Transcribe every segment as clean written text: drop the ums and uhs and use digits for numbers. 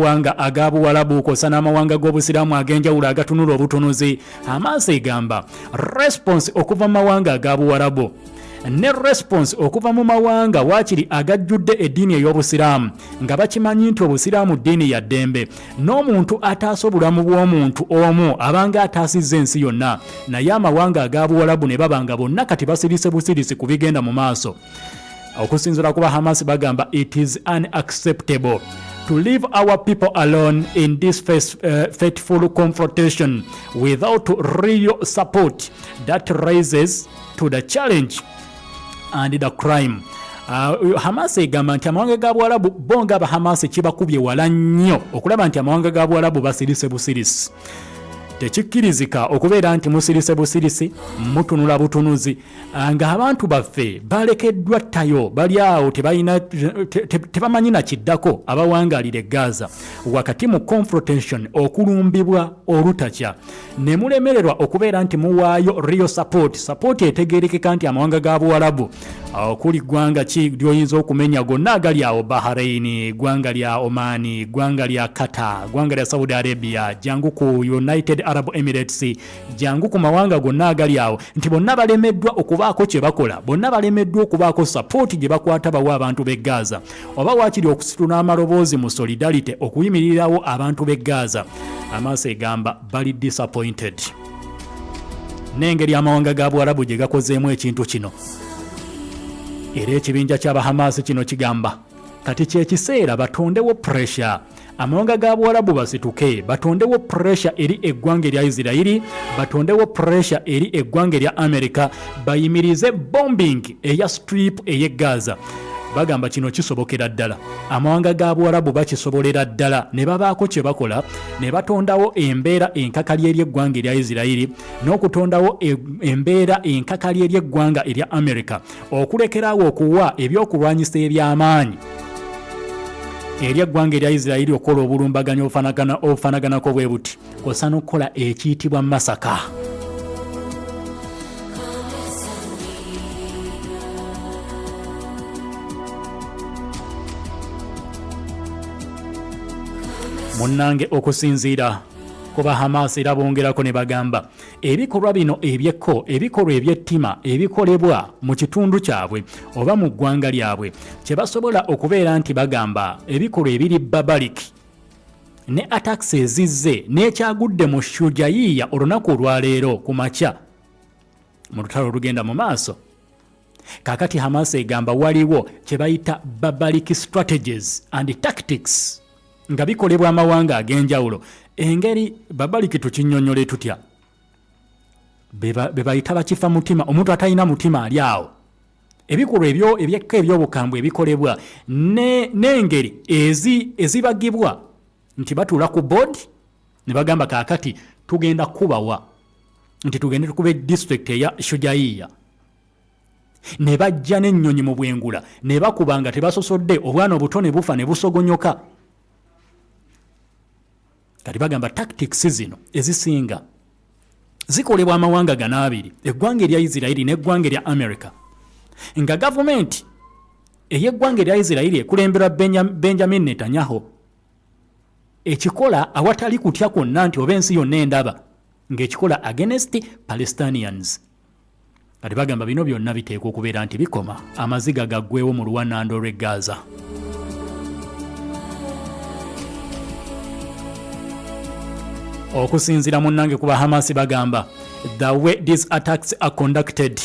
wanga agabuwalabu kosa n'amawanga g'obusiraamu ag'enjawulo agatunula obutunuzi. Hamas egamba response okuva mu mawanga agabuwalabu ne response okuva mu mawanga waakiri agajjudde eddiini ey'obusiraamu nga bakimanyi nti obusiraamu ddiini ya ddembe n'omuntu ataasa obulamu bw'omuntu omu abanga ataasizza ensi yonna, naye amawanga agabuwalabu ne baba nga bonna kati basirise busirisi ku bigenda mu maaso. Okusinziira kuba Hamas bagamba it is unacceptable to leave our people alone in this fateful confrontation without real support that rises to the challenge and the crime. Hamas egamba nti amawanga ga Bwarabu bonga ba Hamas kibakubye wala nnyo okulaba nti amawanga ga Bwarabu basirise busirisi. Tekikkirizika okubeera nti musirise busirisi mutunula butunuzi nga abantu baffe balekeddwa ttayo bali awo tebamanyi na kiddako abawangalire Gaza wakati mu confrontation okulumbibwa olutakya ne mulemererwa okubeera nti muwaayo real support etegeerekeka nti amawanga ga Buwarabu okuli ggwanga ki lyoyinza okumenya gonna agali awo Bahrain, ggwanga lya Oman, ggwanga lya Qatar, ggwanga lya Saudi Arabia, jangu ku United Arab Emirates, jangu ku mawanga gonna agali awo nti bonna balemeddwa okubaako kye bakola, bonna balemeddwa okubaako support gye bakwata bawa abantu b'e Gaza oba waakiri okusitula amaloboozi mu solidarity okuyimirirawo abantu b'e Gaza. Hamas egamba bali disappointed n'engeri amawanga ga Bwarabu gye gakozeemu ekintu kino. Era ekibinja ky'aba Hamas kino kigamba kati kyekiseera batondewo pressure amawanga ga Bwarabu basituke, batondewo pressure eri eggwanga erya Isirairi, batondewo pressure eri eggwanga erya America, bayimirize bombing eya strip ey'e Gaza. Bagamba kino kisobokera ddala, amawanga ga Bwarabu bakisobolera ddala ne babaako kye bakola ne batondawo embeera enkakali eri eggwanga erya Isirairi n'okutondawo embeera enkakali eri eggwanga erya America okulekeraawo okuwa ebyokulwanyisa eby'amaanyi eri eggwanga erya Isirairi okukola obulumbaganyi obufanaganako bwe buti osana okukola ekiyitibwa masaka. Munnange okusinziira kuba Hamas era bongerako ne bagamba ebikolwa bino ebikolwa ebyettima ebikolebwa mu kitundu kyabwe oba mu ggwanga lyabwe kye basobola okubeera nti bagamba ebikolwa ebiri barbaric ne attacks ezizze n'ekyagudde mu Shujaiya olunaku olwaleero ku makya mu lutalo olugenda mu maaso. Kakati Hamas egamba waliwo kye bayita barbaric strategies and tactics nga bikolebwa amawanga ag'enjawulo. Engeri barbaric tukinnyonnyole tutya? Be bayita bakifa mutima, omuntu atalina mutima ali awo. Ebikolwa ebyekka eby'obukambwe ebikolebwa n'engeri ezibagibwa nti batuula ku board ne bagamba kaakati tugenda kubawa nti tugende tukube district eya Shujaiya ne bajja n'ennyonyi mu bwengula ne bakubanga tebasosodde obwana obuto ne bufa ne busogonyoka. Kati bagamba tactics zino ezisinga zikolebwa amawanga gano abiri, eggwanga erya Isirairi n'eggwanga erya America, nga gavumenti ey'eggwanga erya Isirairi ekulembera Benjamin Netanyahu ekikola awatali kutya kwonna nti oba ensi yonna endaba ng'ekikola against Palestinians. Kati bagamba bino byonna biteekwa okubeera nti bikoma amaziga gaggweewo mu luwannando lw'e Gaza. Okusinziira munnange kuba Hamas bagamba the way these attacks are conducted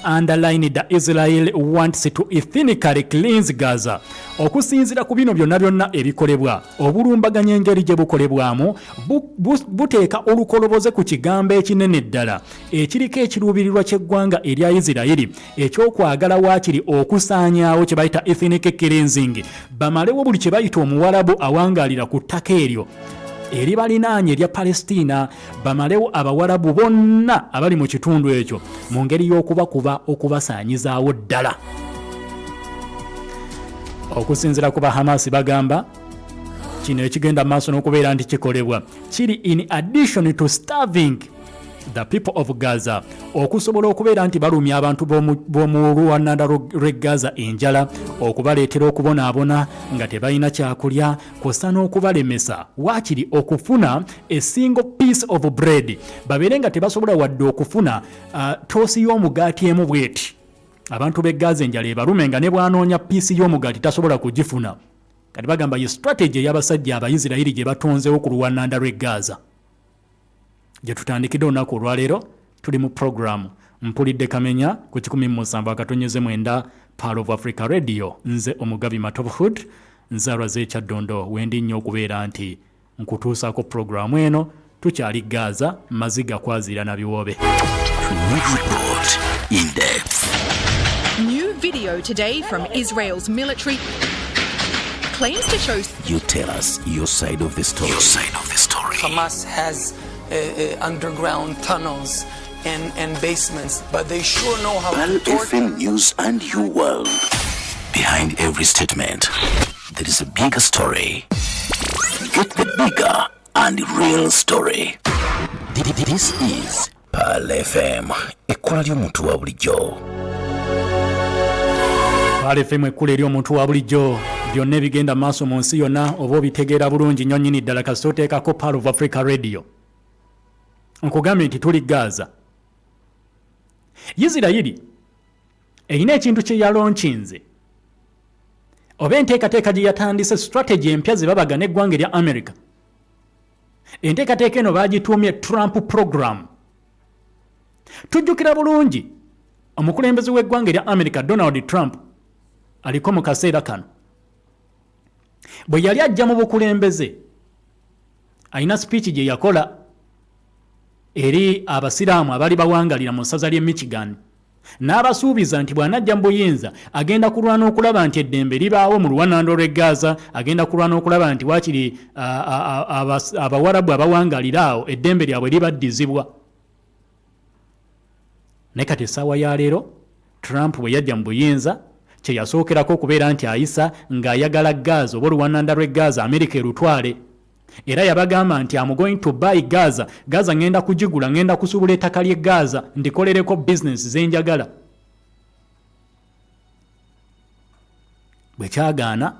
underline the Israel wants to ethnically cleanse Gaza. Okusinziira ku bino byonna ebikolebwa obulumbaganya engeri gye bukolebwamu buteeka olukoloboze ku kigambo ekinene ddala ekiriko ekiruubirirwa ky'eggwanga erya Isirairi ekyokwagala waakiri okusaanyaawo kye bayita ethnic cleansing, bamalewo buli kye bayita omuwalabu awangaalira ku ttaka eryo eri balinaanye erya Palestina, bamalewo abawarabu bonna abali mu kitundu ekyo mu ngeri y'okubakuba okubasaanyizaawo ddala. Okusinziira kuba Hamas bagamba kino ekigenda maaso n'okubeera nti kikolebwa kiri in addition to starving the people of Gaza okusobola okubeera nti balumya abantu b'omu luwannanda lw'e Gaza enjala okubaleetera okubonaabona nga tebalina kyakulya kw'ossa n'okubalemesa waakiri okufuna a single piece of bread babeere nga tebasobola wadde okufuna toosi y'omugaati emu bweti abantu b'e Gaza enjala ebalume nga ne bwanoonya piisi y'omugaati tasobola kugifuna kati bagamba ye strategy y'abasajja Abayisirayiri gye batonzeewo ku luwannanda lw'e Gaza gye tutandikidde olunaku olwaleero tuli mu programu mpulidde kamenya ku 17/9 Pearl of Africa Radio nze omugabi MATOVU nzaalwa z'ekyaddondo wendi nnyo okubeera nti nkutuusaako programu eno tukyali Gaza maziga kwaziira na biwobe. Report in depth. New video today from Israel's military claims to show. You tell us your side of the story. Your side of the story. Hamas has underground tunnels and basements, but they sure know how Pearl to torture. FM News and You World. Behind every statement, there is a bigger story. Get the bigger and real story. This is Pearl FM. Ekkola ly'omuntu wa bulijjo. Pearl FM ekkula ery'omuntu wa bulijjo byonna ebigenda maaso mu nsi yonna oba obitegeera bulungi nnyo nnyini ddala kasita oteekako Pearl of Africa Radio. Nkugambye nti tuli Gaza. Isirayiri erina ekintu kye yalonchinze oba enteekateeka gye yatandise strategy empya ze babaga n'eggwanga erya America. Enteekateeka eno baagituumye Trump program. Tujjukira bulungi omukulembeze w'eggwanga erya America Donald Trump aliko mu kaseera kano bwe yali ajja mu bukulembeze alina speech gye yakola eri abasiraamu abali bawangalira mu ssaza ly'e Michigan n'abasuubiza nti bw'anajja mu buyinza agenda kulwana okulaba nti eddembe libaawo mu luwannanda lw'e Gaza, agenda kulwana okulaba nti waakiri abawarabu abawangalira awo eddembe lyabwe libaddizibwa. Ne kati essaawa ya leero Trump bwe yajja mu buyinza kye yasookerako okubeera nti ayisa ng'ayagala Gaza oba oluwannanda lw'e Gaza Amerika erutwale. Era yabagamba nti I'm going to buy Gaza. Gaza ngenda kugigula, ngenda kusubula ettaka ly'e Gaza ndikolereko business zenjagala. Bwe kyagaana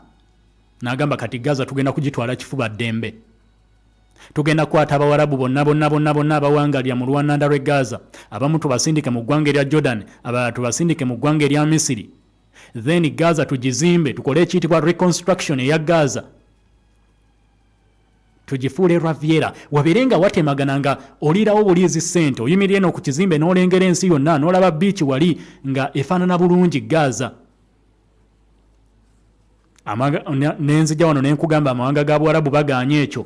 n'agamba kati Gaza tugenda kugitwala kifuba ddembe. Tugenda kwata abawarabu bonna abawangalira mu luwannanda lw'e Gaza. Abamu tubasindike mu ggwanga erya Jordan, abalala tubasindike mu ggwanga erya Misiri. Then Gaza tugizimbe, tukole ekiyitibwa reconstruction eya Gaza. Tugifuule Raviera wabeere nga watemagana nga olirawo buliizi ssente oyimirira eno ku kizimbe n'olengera ensi yonna n'olaba biici wali nga efaanana bulungi Gaza. Nenzija wano nenkugamba amawanga ga Buwarabu bagaanye ekyo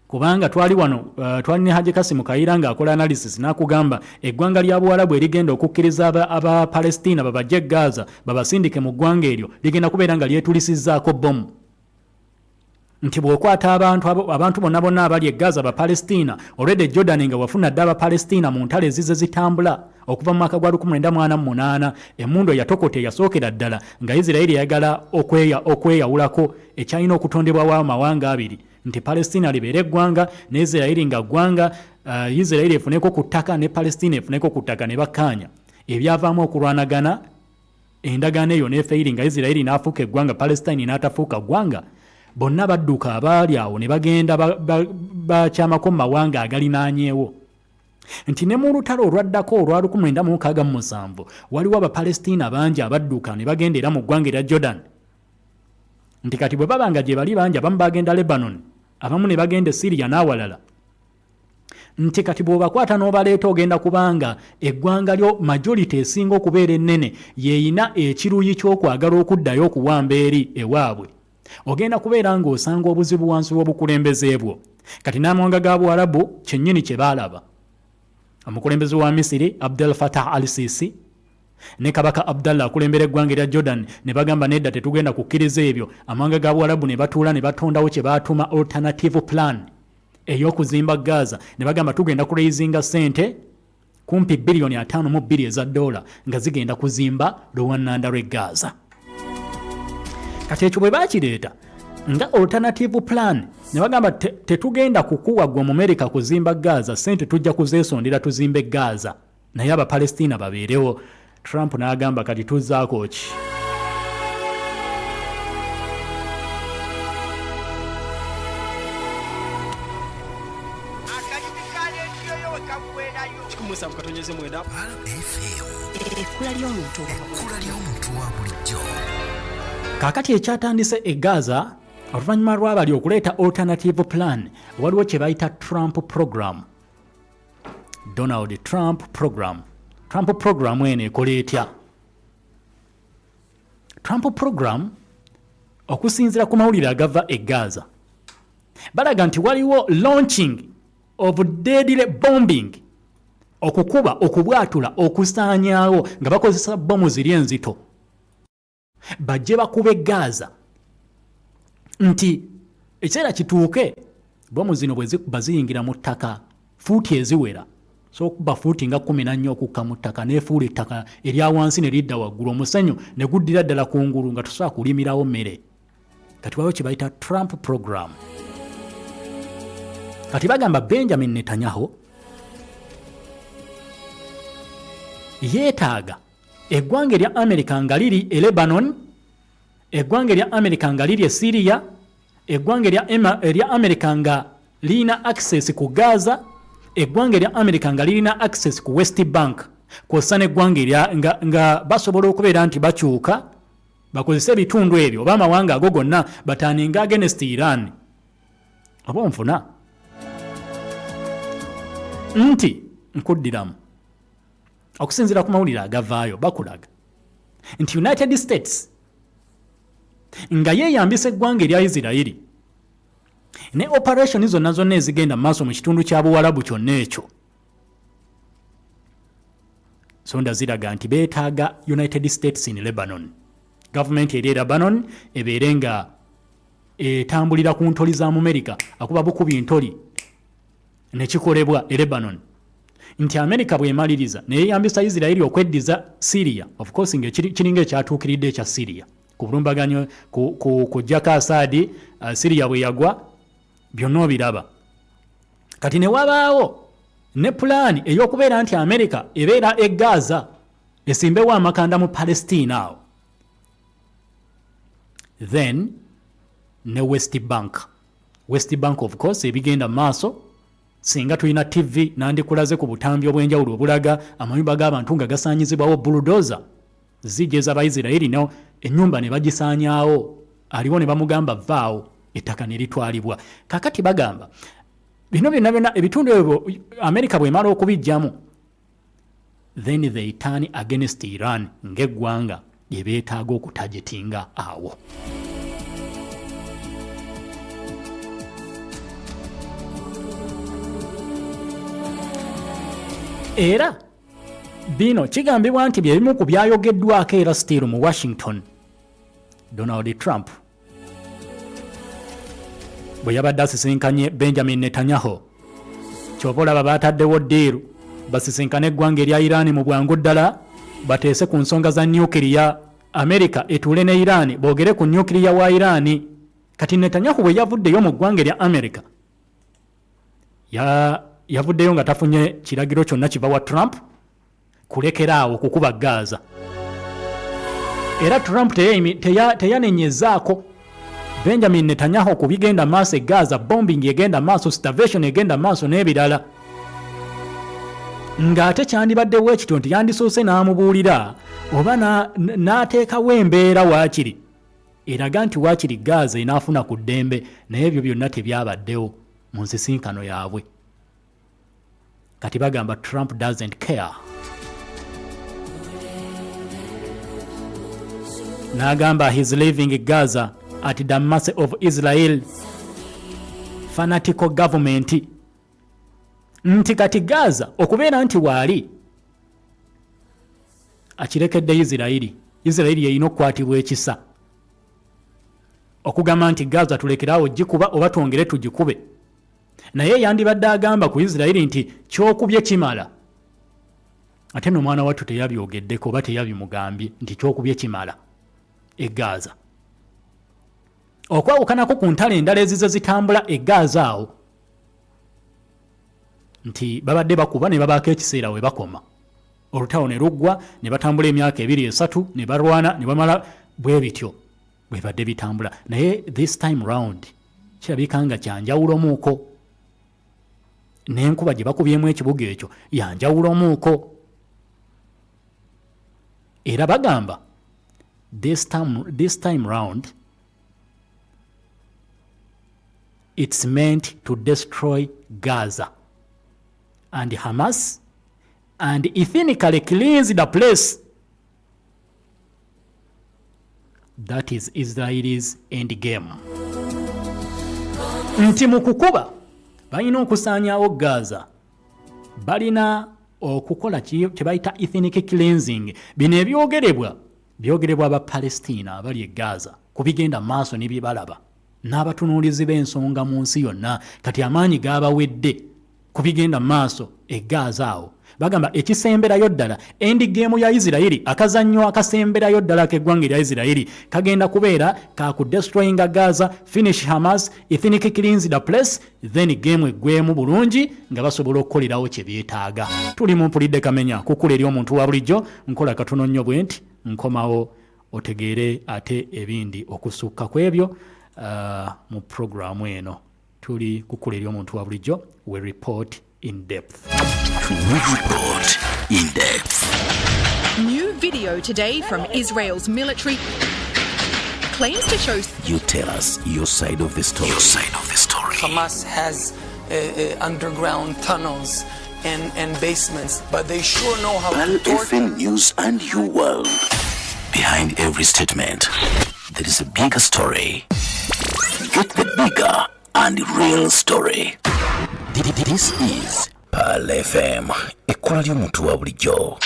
kubanga twali wano twali ne Haji Kasimu Kaira ng'akola analysis n'akugamba eggwanga lya Buwarabu erigenda okukkiriza aba Palestina babajje Gaza babasindike mu ggwanga eryo ligenda kubeera nga lyetulisizzaako bomu. Nti bw'okwata abantu bonna abali e Gaza ba Palestina already Jordan nga wafuna dda aba Palestina mu ntale ezize zitambula okuva mu mwaka gwa 1948 emmundu eyatokote yasookera ddala nga Isirayiri yagala okweyawulako ekyalina okutondebwawo amawanga abiri nti Palestina libeere eggwanga ne Isirayiri nga ggwanga, Isirayiri efuneko ku ttaka ne Palestina efuneko ku ttaka ne bakkaanya ebyavaamu okulwanagana endagaano eyo n'efeeri nga Isirayiri n'afuuka eggwanga Palestina n'atafuuka ggwanga. Bonna badduka abaali awo ne bagenda bakyamako mu mawanga agalinaanyeewo. Nti ne mu lutalo olwaddako olwa 1967 waliwo Abapalestina bangi abadduka ne bagenda era mu ggwanga erya Jordan. Nti kati bwe babanga gye bali bangi abamu bagenda Lebanon, abamu ne bagenda Syria n'awalala. Nti kati bw'obakwata n'obaleeta ogenda kubanga eggwanga lyo majority esinga okubeera ennene yeeyina ekiruyi ky'okwagala okuddayo okuwamba eri ewaabwe. Ogenda kubeera ng'osanga obuzibu wansi w'obukulembeze bwo. Kati n'amawanga ga Buwarabu kyennyini kye baalaba. Omukulembeze wa Misiri Abdel Fattah al-Sisi ne Kabaka Abdallah akulembera eggwanga erya Jordan ne bagamba nedda tetugenda kukkiriza ebyo. Amawanga ga Buwarabu ne batuula ne batondawo kye baatuma alternative plan ey'okuzimba Gaza. Ne bagamba tugenda kuraisinga ssente kumpi biliyoni 5.2 eza dola nga zigenda kuzimba luwannanda lw'e Gaza. Kati ekyo bwe baakireeta nga alternative plan ne bagamba tetugenda kukuwa gwe mu America kuzimba Gaza, sente tujja kuzeesondera tuzimbe Gaza naye Abapalestina babeerewo. Trump n'agamba kati tuzzaako ki? Kaakati ekyatandise e Gaza oluvannyuma lw'abali okuleeta alternative plan, waliwo kye bayita Trump program. Donald Trump program. Trump program eno ekola etya? Trump program okusinziira ku mawulire agava e Gaza balaga nti waliwo launching of deadly bombing, okukuba, okubwatula, okusaanyaawo nga bakozesa bomu ziri enzito bajje bakube Gaza nti ekiseera kituuke bomu zino bwe baziyingira mu ttaka fuuti eziwera, so okuba fuuti nga 14 okukka mu ttaka neefuula ettaka erya wansi ne lidda waggulu, omusenyu ne guddira ddala kungulu nga tusobola kulimirawo mmere. Kati waliwo kye bayita Trump program. Kati bagamba Benjamin Netanyahu yeetaaga eggwanga erya America nga liri e Lebanon, eggwanga erya America nga liri e Syria, eggwanga erya America nga lirina access ku Gaza, eggwanga erya America nga lirina access ku West Bank, kw'ossa n'eggwanga nga basobola okubeera nti bakyuka bakozese ebitundu ebyo oba amawanga ago gonna bataaninga against Iran. Oba onfuna nti nkuddiramu okusinziira ku mawulire agavaayo bakulaga nti United States nga yeeyambisa eggwanga erya Isirairi ne operation zonna ezigenda maaso mu kitundu kya Buwarabu kyonna ekyo, sonda ziraga nti beetaaga United States in Lebanon. Gavumenti eri Lebanon ebeere nga etambulira ku ntoli za mu America, akuba bukubi ntoli nekikolebwa e Lebanon, nti America bwemaliriza neyeyambisa Isirairi okweddiza Syria, of course nga kiringa ekyatuukiridde ekya Syria ku bulumbaganyo ku Jaka Asadi, Syria bwe yagwa byonna obiraba. Kati ne wabaawo ne pulaani ey'okubeera nti America ebeera e Gaza esimbewo amakanda mu Palestina awo, then ne West Bank of course ebigenda maaso singa tulina TV nandikulaze ku butambi obw'enjawulo obulaga amayumba g'abantu nga gasaanyizibwawo bulldozer zijeza Abayisirayiri no ennyumba ne bagisaanyaawo, aliwo ne bamugamba vaawo ettaka ne litwalibwa. Kakati bagamba bino byonna ebitundu ebyo America bw'emala okubijjamu, then they turn against Iran ng'eggwanga lye beetaaga okutajetinga awo. Era bino kigambibwa nti bye bimu ku byayogeddwako era still mu Washington. Donald Trump bwe yabadde asisinkanye Benjamin Netanyahu, ky'oba olaba baataddewo ddiiru basisinkane eggwanga erya Iran mu bwangu ddala bateese ku nsonga za nyukiriya, America etuule ne Iran boogere ku nyukiriya wa Iran. Kati Netanyahu bwe yavuddeyo mu ggwanga erya America yavuddeyo nga tafunye kiragiro kyonna kiva wa Trump kulekera awo kukuba Gaza. Era Trump teyanenyezaako Benjamin Netanyahu ku bigenda maaso e Gaza, bombing egenda maaso, starvation egenda maaso n'ebirala. Ng'ate kyandibaddewo ekityo nti yandisoose n'amubuulira oba n'ateekawo embeera waakiri eraga nti waakiri Gaza enaafuna ku ddembe, naye ebyo byonna tebyabaddewo mu nsisinkano yaabwe. Kati bagamba Trump doesn't care. N'agamba he's leaving Gaza at the mercy of Israel fanatical government. Nti kati Gaza okubeera nti waali akirekedde Isirairi yeyina okukwatibwa ekisa okugamba nti Gaza tulekerawo gikuba oba twongere tugikube, naye yandibadde agamba ku Isirairi nti kyokubye kimala. Ate n'omwana wattu teyabyogeddeko oba teyabimugambye nti kyokubye kimala e Gaza. okwawukanako ku ntalo endala ezizo zitambula e Gaza awo nti babadde bakuba ne babaako ekiseera we bakoma olutawo ne luggwa ne batambula emyaka 2-3 ne barwana ne bamala bwe bityo bwe badde bitambula naye this time round kirabika nga kyanjawulomuuko n'enkuba gye bakubyemu ekibuga ekyo yanjawulomuuko era bagamba this time round it's meant to destroy Gaza and Hamas and ethnically cleanse the place. That is Israel's end game. Nti mu kukuba balina okusaanyaawo Gaza balina okukola kye bayita ethnic cleansing. Bino byogerebwa aba Palestina abali e Gaza kubigenda maaso ne byebalaba n'abatunuulizi b'ensonga mu nsi yonna kati amaanyi gabawedde kubigenda maaso e Gaza awo bagamba ekisemberayo ddala end game ya Isiraeli akazannyo akasemberayo ddala k'eggwanga lya Isiraeli kagenda kubeera ka ku destroying Gaza, finish Hamas, ethnic cleanse the place, then game eggwemu bulungi nga basobola okukolerawo kye byetaaga. Tuli mu Mpulidde Kamenya kukula eri omuntu wa bulijjo nkola katono nnyo bwe nti nkomawo otegeere ate ebindi okusukka ku ebyo mu programu eno tuli kukula eri omuntu wa bulijjo we report in depth. We report in depth. New video today from Israel's military claims to show... You tell us your side of the story. Your side of the story. Hamas has underground tunnels and basements, but they sure know how to torture. FM News and Your World. Behind every statement, there is a bigger story. Get the bigger and real story. This is Pal FM. Equality omuntu wa bulijjo.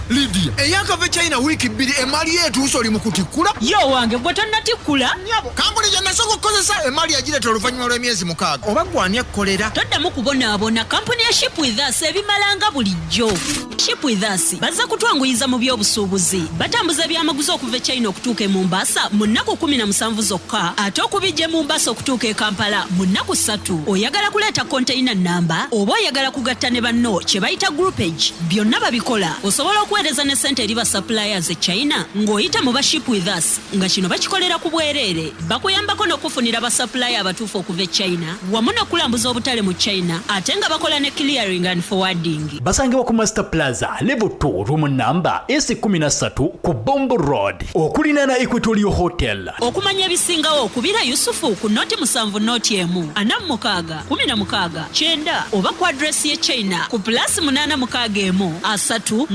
Lydia, eyakava China wiki 2 emali yetu usoli mukutikula. Yo wange gwe tonnatikula. Nyabo, kampuni gye nasoko kukozesa emali yagireta oluvannyuma lw'emyezi 6. Oba gwani ekkolera. Toddamu kubonaabona kampuni ya Ship With Us ebimalanga bulijjo. Ship With Us bazza kutwanguyiza mu by'obusuubuzi. Batambuza byamaguzi okuva e China okutuuka e Mombasa mu nnaku 17 zokka. Ate okubijja e Mombasa okutuuka e Kampala mu nnaku 3. Oyagala kuleeta container namba oba oyagala kugatta ne banno kye bayita groupage. Byonna babikola. Osobola okuweereza ne ssente eri ba suppliers e China ng'oyita mu ba Ship With Us nga kino bakikolera ku bwereere. Bakuyambako n'okufunira ba supplier abatuufu okuva e China wamu n'okulambuza obutale mu China ate nga bakola ne clearing and forwarding. Basangibwa ku Master Plaza level 2 room number S13 ku Bombo Road okulina na Equatorial Hotel. Okumanya ebisingawo okubira Yusufu ku noti 7 noti emu 46 16 9 oba ku address ye China ku +861 3 6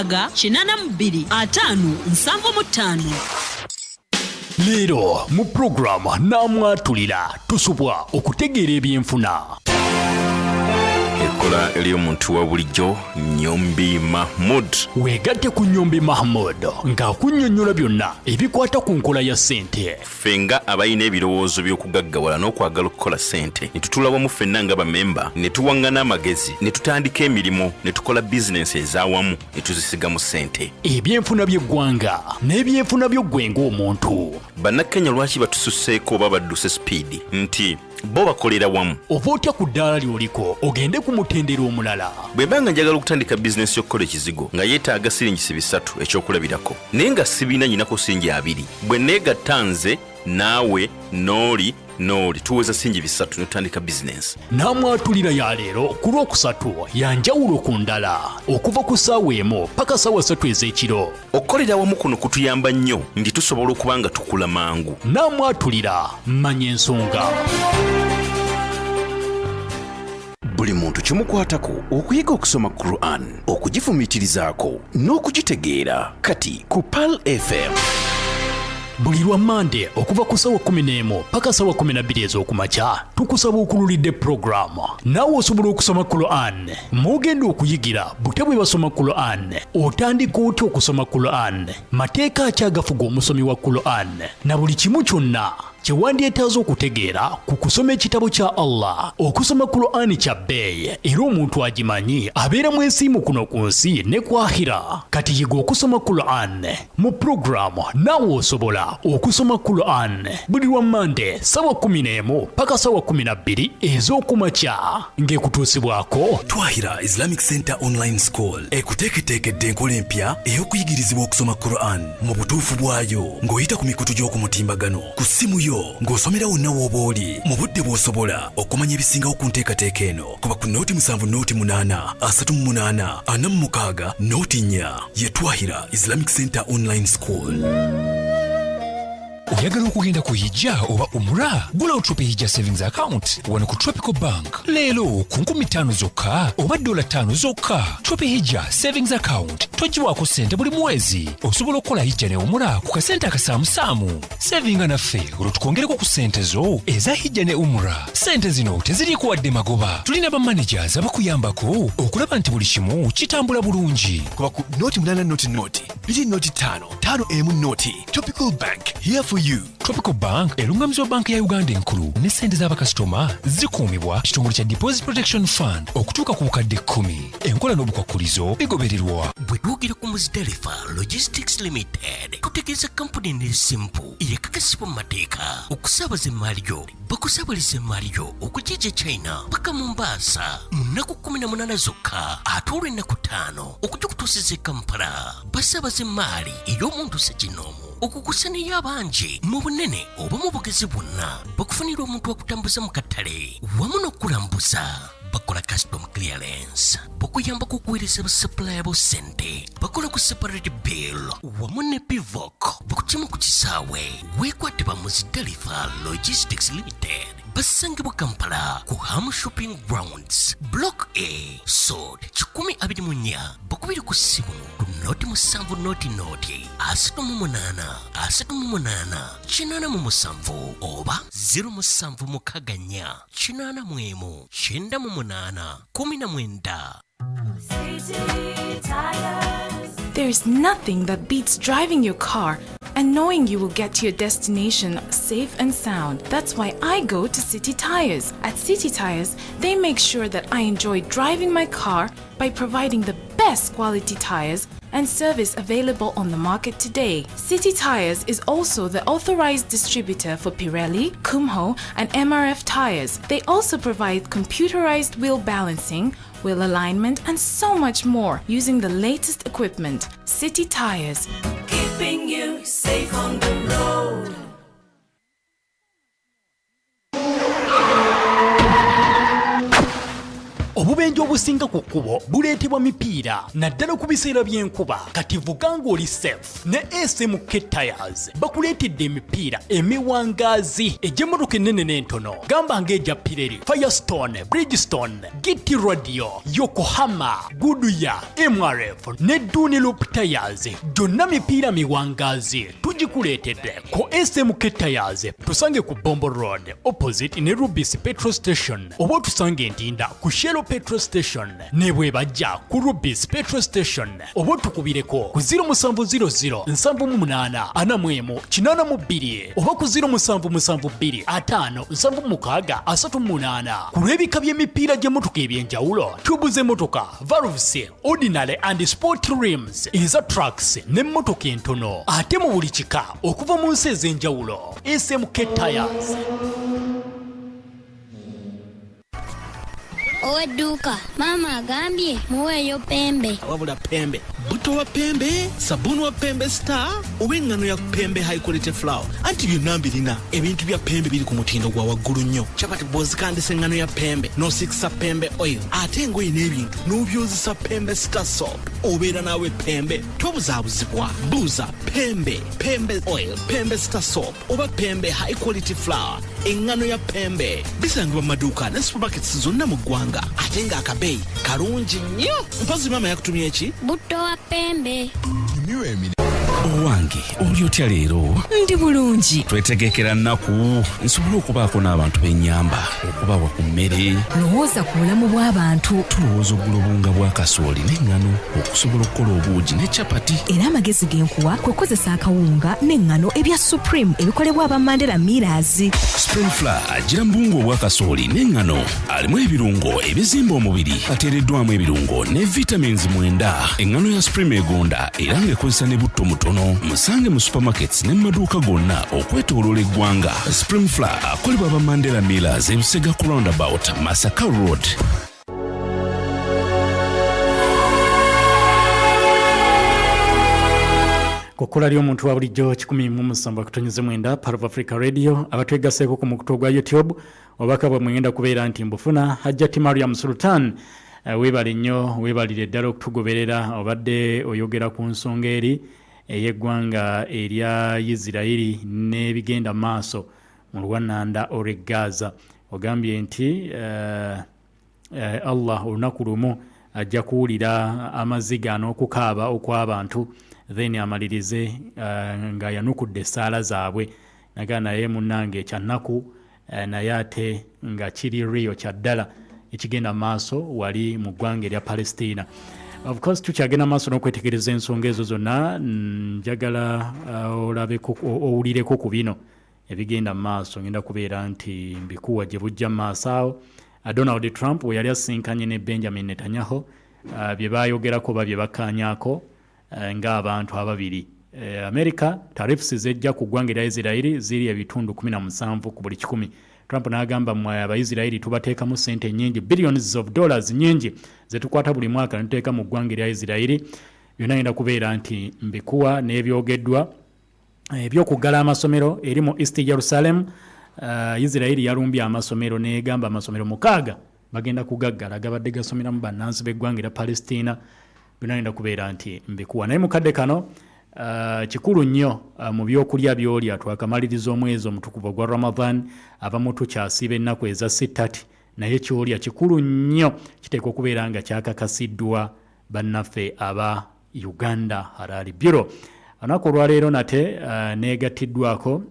82 575. Leero mu programu namwatulira tusubwa okutegeera ebyenfuna. Ekola eri omuntu wa bulijjo Nyombi Mahmood. Weegatte ku Nyombi Mahmood ng'akunnyonnyola byonna ebikwata ku nkola ya ssente. Fenga abayina ebirowoozo by'okugaggawala n'okwagala okukola ssente ne tutula wamu ffenna nga bamemba ne tuwaŋŋana amagezi ne tutandika emirimu ne tukola bizinensi ez'awamu ne tuzisiga mu ssente. Ebyenfuna by'eggwanga n'ebyenfuna by'oggwe ng'omuntu. Bannakenya lwaki batususseeko oba badduse sipiidi nti bo bakolera wamu. Oba otya ku ddaala ly'oliko ogende ku mutendera omulala. Bwe mba nga njagala okutandika bizinensi y'okukola ekizigo nga yeetaaga siringisi 3 ekyokulabirako naye nga sibiina nyinako singi 2 bwe neegatta nze naawe n'oli tuweza singi 3 ne tutandika bizinensi. Namwatulira ya leero ku Lwokusatu yanjawulo ku ndala okuva ku ssaawa 1 paka ssaawa 3 ez'ekiro. Okukolera wamu kuno kutuyamba nnyo ndi tusobola okuba nga tukula mangu. Namwatulira manya ensonga. Buli muntu kimukwatako okuyiga okusoma Quran, okugifumiitirizaako n'okugitegeera. Kati ku Pal FM buli lwa Mande okuva ku ssaawa 11 paka ssaawa 12 ez'okumakya tukusaba okululidde programu naawe osobola okusoma Quran mwogenda okuyigira bute bwe basoma Quran otandika otya okusoma Quran mateeka ki agafuga omusomi wa Quran na buli kimu kyonna kyewandyeetaaze okutegeera ku kusoma ekitabo kya Allah. Okusoma Qur'ani kya bbeeyi era omuntu agimanyi abeera mwensiimu kuno ku nsi ne ku akhira. Kati yiga okusoma Qur'an mu puroguramu naawe osobola okusoma Qur'an buli lwa Monday sawa 11 paka sawa 12 ez'okumakya ng'ekutuusibwako Twahira Islamic Center Online School ekuteeketeekedde enkola empya ey'okuyigirizibwa okusoma Qur'an mu butuufu bwayo ng'oyita ku mikutu gy'okumutimbagano ku ssimu yo ng'osomera wonna w'oba oli mu budde bw'osobola okumanya ebisingawo ku nteekateeka eno kuba ku nooti 7 nooti 8 38 46 nooti 4 ye Twahira Islamic Center Online School. Oyagala okugenda ku hijja oba umra? Gula otupe hijja savings account wano ku Tropical Bank. Leero ku 5 zokka oba $5 zokka. Tropical hijja savings account togiwaako ssente buli mwezi. Osobola okukola hijja ne umra ku kasente akasaamusaamu. Savinga naffe olwo tukwongereko ku ssente zo eza hijja ne umra. Ssente zino teziriiko wadde magoba. Tulina ba managers abakuyambako okulaba nti buli kimu kitambula bulungi. Kuba ku nooti 8 nooti 2 nooti 5 nooti Tropical Bank here for you. Tropical Bank erungamizibwa banka ya Uganda enkulu ne ssente z'abakasitoma zikuumibwa kitongole kya Deposit Protection Fund okutuuka ku bukadde 10. Enkola n'obukwakkulizo bigobererwa. Bwe twogera ku Muzdalifa Logistics Limited tutegeeza kampuni n'ensimpu eyakakasibwa mu mateeka okusaabaza emmaali yo bakusaabaliza emmaali yo okugijja China paka Mombasa mu nnaku 18 zokka ate olw'ennaku 5 okugikutuusiza e Kampala basaabaza emmaali ey'omuntu ssekinoomu okukusaniya abangi mu bunene oba mu bugezi bwonna bakufunira omuntu okutambuza mu katale wamu n'okulambuza bakola custom clearance bakuyambako okuweereza basupplier bo ssente bakola ku separate bill wamu ne pivok bakukimu ku kisaawe weekwate ba Muzdalifa Logistics Limited basangibwa Kampala ku Ham Shopping Grounds Block A Sod 124 bakubiri ku ssimu ku nooti 7 nooti 38 8 oba 0764 94 There's nothing that beats driving your car and knowing you will get to your destination safe and sound. That's why I go to City Tires. At City Tires, they make sure that I enjoy driving my car by providing the best quality tires and service available on the market today. City Tires is also the authorized distributor for Pirelli, Kumho, and MRF tires. They also provide computerized wheel balancing, wheel alignment, and so much more using the latest equipment. City Tires, keeping you safe on the road. Obubenje obusinga ku kkubo buleetebwa mipiira naddala ku biseera by'enkuba kati vuga ng'oli safe ne SMK Tires bakuleetedde emipiira emiwangaazi egy'emmotoka ennene n'entono gamba ng'egya Pirelli, Firestone, Bridgestone, Gitti Radio, Yokohama, Goodyear, MRF ne Dunlop Tires gyonna mipiira miwangaazi tugikuleetedde ku SMK Tires. Tusange ku Bombo Road opposite ne Rubis Petrol Station oba tusange Ntinda ku Shell Petrol Station ne bwe bajja ku Rubis Petrol Station oba tukubireko ku 0700 78 41 oba ku 0772 5 76 ku lw'ebika by'emipiira gy'emmotoka eby'enjawulo tubuze emmotoka valves, ordinary and sport rims eza trucks n'emmotoka entono ate mu buli kika okuva mu nsi ez'enjawulo. SMK Tires. Oweduka, mama agambye muweeyo pembe. Wabula pembe. Buto wa pembe, sabuni wa pembe star, oba engano ya pembe high quality flour. Anti byonna mbirina ebintu bya pembe biri ku mutindo gwa waggulu nnyo. Chapati bw'ozikandisa engano ya pembe, n'osikisa pembe oil. Ate engoye n'ebintu n'obyozesa pembe star soap. Obeera naawe pembe tobuzaabuzibwa. Buuza pembe oil, pembe star soap oba pembe high quality flour. Engano ya pembe bisangibwa mu maduuka ne supermarkets zonna mu ggwanga ate ng'akabeeyi kalungi nnyo. Mpozi mama yakutumya eki? Butto wa pembe. Owange oli otya leero? Ndi bulungi. Twetegekera nnaku nsobola okubaako n'abantu b'ennyamba okubawa ku mmere. Lowooza ku bulamu bw'abantu. Tulowooza oggula obunga bwa kasooli n'eŋŋano okusobola okukola obuugi ne capati. Era amagezi genkuwa kwe kukozesa akawunga n'eŋŋano ebya Supreme ebikolebwa aba Mandela Millers. Spring Flour agira mbungu obwa kasooli n'eŋŋano alimu ebirungo ebizimba omubiri ateereddwamu ebirungo ne vitamins 9. Eŋŋano ya Supreme egonda era ng'ekozesa ne butto mutono. Musange mu supermarkets ne mu maduuka gonna okwetooloola eggwanga. Spring Flour akolebwa aba Mandela Millers ebisega ku roundabout Masaka Road. Kokola ly'omuntu wa bulijjo 107.9 Part of Africa Radio abatwegaseeko ku mukutu gwa YouTube obaka bwe mwenda kubeera nti mbufuna Hajjati Mariam Sultan weebale nnyo weebalire ddala okutugoberera obadde oyogera ku nsonga eri ey'eggwanga erya Isirairi n'ebigenda maaso mu Rwanda ore Gaza ogambye nti Allah olunaku lumu ajja kuwulira amaziga n'okukaaba okw'abantu then amalirize nga yanukudde essaala zaabwe naga naye munnange ekyannaku naye ate nga kiri rio kyaddala ekigenda maaso wali mu ggwanga erya Palestina. Of course tukyagenda maaso n'okwetegereza ensonga ezo zonna njagala owulireko ku bino ebigenda maaso ngenda kubeera nti mbikuwa gye bujja maaso awo. Donald Trump we yali asinkanye ne Benjamin Netanyahu bye baayogerako ba bye bakkaanyaako ng'abantu ababiri. America tariffs zejja ku ggwanga erya Isirairi ziri ebitundu 17 ku buli 100. Trump n'agamba mwe Abaisirairi tubateekamu ssente nnyingi billions of dollars nnyingi zetukwata buli mwaka netuteeka mu ggwanga erya Isirairi. Byonna ngenda kubeera nti mbikuwa n'ebyogeddwa ebyokuggala amasomero eri mu East Jerusalem. Isirairi yalumbye amasomero n'egamba amasomero 6 bagenda kugaggala gabadde gasomeramu bannansi b'eggwanga erya Palestina. Binagenda kubeera nti mbikuwa naye mukadde kano kikulu nnyo mu byokulya byolya twakamaliriza omwezi omutukuvu gwa Ramadan abamu tukyasiba ennaku eza 6 naye kyolya kikulu nnyo kiteekwa okubeera nga kyakakasiddwa bannaffe aba Uganda Halal Bureau. Anaku olwaleero nate neegattiddwako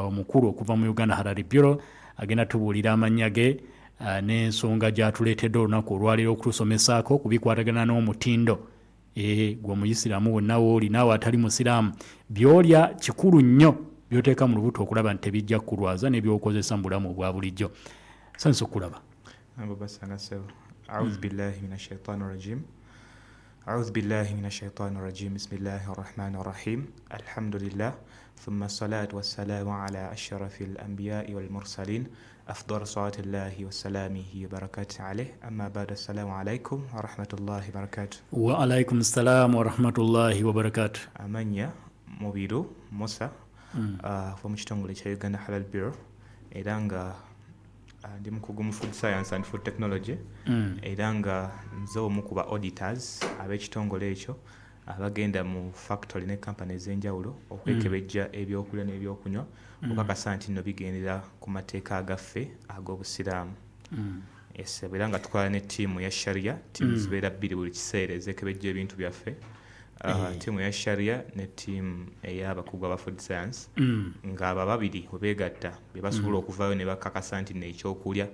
omukulu okuva mu Uganda Halal Bureau agenda tubuulira amannya ge n'ensonga gy'atuleetedde olunaku olwaleero okutusomesaako ku bikwatagana n'omutindo gwe Omuyisiraamu wonna wooli naawe atali Musiraamu byolya kikulu nnyo by'oteeka mu lubuto okulaba nti tebijja kulwaza n'ebyokozesa mu bulamu obwa bulijjo. Sansa okulaba. أعوذ بالله من الشيطان الرجيم بسم الله الرحمن الرحيم الحمد لله ثم الصلاة والسلام على أشرف الأنبياء والمرسلين أفضل صلاة الله وسلامه وبركاته عليه أما بعد السلام عليكم ورحمة الله وبركاته. وعليكم السلام ورحمة الله وبركاته. أمانيا مبيدو موسى فمشتغل شيء Uganda Halal Bureau إدانغا ndi mukugu mu food science and food technology era nga nze omu ku ba auditors ab'ekitongole ekyo abagenda mu factory ne company ez'enjawulo okwekebejja ebyokulya n'ebyokunywa okakasa nti nno bigendera ku mateeka agaffe ag'obusiraamu. Era nga tukola ne ttiimu ya sharia ttiimu zibeera 2 buli kiseera ezekebejja ebintu byaffe. Ttiimu ya sharia ne ttiimu ey'abakugu aba food science nga aba babiri we beegatta be basobola okuvaayo ne bakakasa nti n'ekyokulya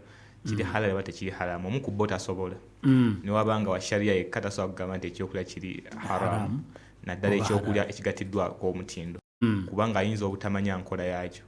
kiri halal oba tekiri haramu. Omu ku bo tasobola ne wabanga wa sharia yekka tasobola kugamba nti ekyokulya kiri haramu naddala ekyokulya ekigattiddwako omutindo kubanga ayinza obutamanya nkola yaakyo